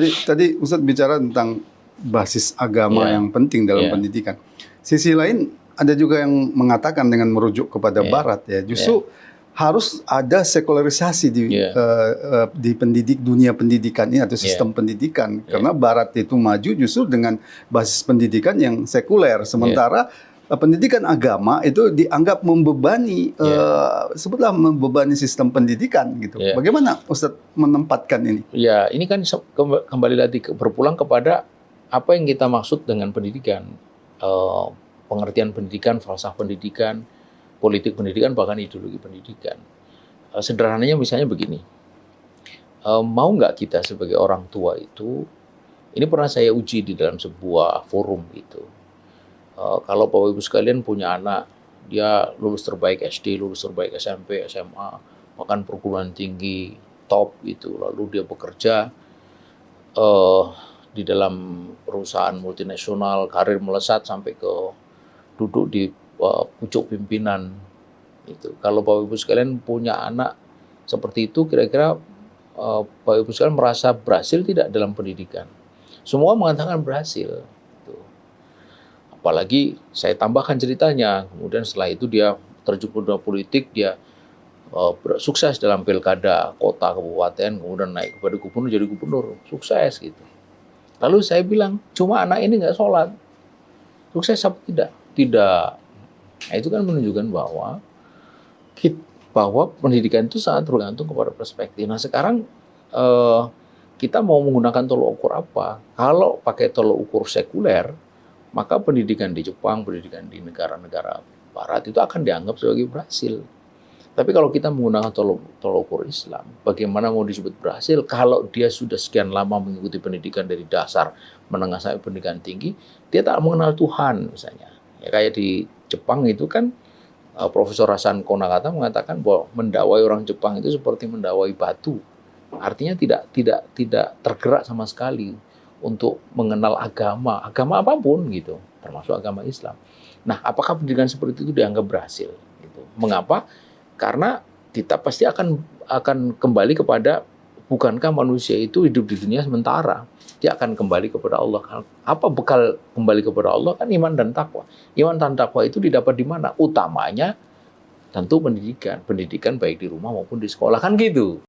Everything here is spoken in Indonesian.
Tadi Ustadz bicara tentang basis agama yang penting dalam pendidikan. Sisi lain ada juga yang mengatakan dengan merujuk kepada Barat ya, justru harus ada sekularisasi di dunia pendidikan ini atau sistem pendidikan, karena Barat itu maju justru dengan basis pendidikan yang sekuler, sementara pendidikan agama itu dianggap membebani, sebutlah membebani sistem pendidikan gitu. Bagaimana Ustadz menempatkan ini? Ya, ini kan kembali lagi berpulang kepada apa yang kita maksud dengan pendidikan, pengertian pendidikan, falsafah pendidikan, politik pendidikan, bahkan ideologi pendidikan. Sederhananya misalnya begini, mau nggak kita sebagai orang tua itu, ini pernah saya uji di dalam sebuah forum gitu. Kalau Bapak Ibu sekalian punya anak, dia lulus terbaik SD, lulus terbaik SMP, SMA, bahkan perguruan tinggi top gitu, lalu dia bekerja di dalam perusahaan multinasional, karir melesat sampai ke duduk di pucuk pimpinan itu. Kalau Bapak Ibu sekalian punya anak seperti itu, kira-kira Bapak Ibu sekalian merasa berhasil tidak dalam pendidikan? Semua mengatakan berhasil. Apalagi saya tambahkan ceritanya, kemudian setelah itu dia terjun ke dunia politik, dia sukses dalam pilkada kota, kabupaten, kemudian naik kepada gubernur, jadi gubernur, sukses gitu. Lalu saya bilang, cuma anak ini nggak sholat, sukses apa tidak? Tidak. Nah, itu kan menunjukkan bahwa pendidikan itu sangat bergantung kepada perspektif. Nah sekarang kita mau menggunakan tolok ukur apa? Kalau pakai tolok ukur sekuler, maka pendidikan di Jepang, pendidikan di negara-negara Barat itu akan dianggap sebagai berhasil. Tapi kalau kita menggunakan tolok ukur Islam, bagaimana mau disebut berhasil kalau dia sudah sekian lama mengikuti pendidikan dari dasar, menengah sampai pendidikan tinggi, dia tak mengenal Tuhan misalnya. Ya, kayak di Jepang itu kan Profesor Hasan Konakata mengatakan bahwa mendakwai orang Jepang itu seperti mendakwai batu. Artinya tidak tergerak sama sekali untuk mengenal agama apapun gitu, termasuk agama Islam. Nah, apakah pendidikan seperti itu dianggap berhasil? Gitu. Mengapa? Karena kita pasti akan kembali kepada, bukankah manusia itu hidup di dunia sementara? Dia akan kembali kepada Allah. Apa bekal kembali kepada Allah? Kan iman dan takwa. Iman dan takwa itu didapat di mana? Utamanya tentu pendidikan baik di rumah maupun di sekolah, kan gitu.